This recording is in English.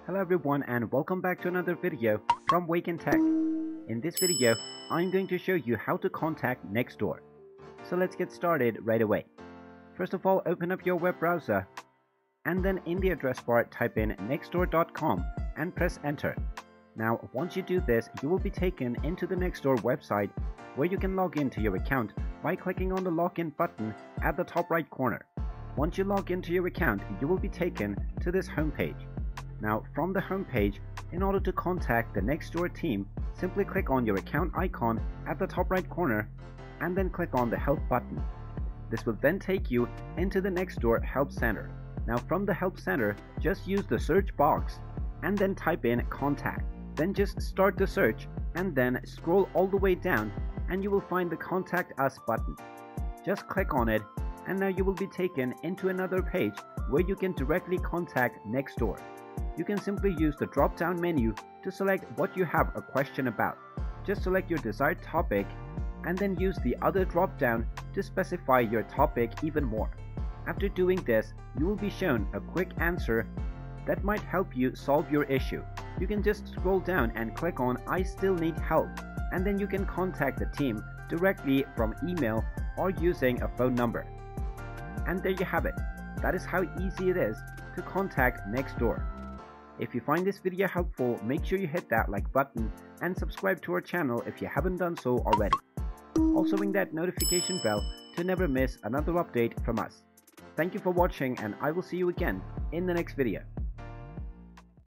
Hello everyone and welcome back to another video from Wake&Tech. In this video, I'm going to show you how to contact Nextdoor. So let's get started right away. First of all, open up your web browser and then in the address bar type in nextdoor.com and press enter. Now once you do this, you will be taken into the Nextdoor website where you can log into your account by clicking on the login button at the top right corner. Once you log into your account, you will be taken to this homepage. Now from the homepage, in order to contact the Nextdoor team, simply click on your account icon at the top right corner and then click on the help button. This will then take you into the Nextdoor help center. Now from the help center, just use the search box and then type in contact. Then just start the search and then scroll all the way down and you will find the contact us button. Just click on it and now you will be taken into another page where you can directly contact Nextdoor. You can simply use the drop down menu to select what you have a question about. Just select your desired topic and then use the other drop down to specify your topic even more. After doing this, you will be shown a quick answer that might help you solve your issue. You can just scroll down and click on I still need help, and then you can contact the team directly from email or using a phone number. And there you have it. That is how easy it is to contact Nextdoor. If you find this video helpful, make sure you hit that like button and subscribe to our channel if you haven't done so already. Also ring that notification bell to never miss another update from us. Thank you for watching and I will see you again in the next video.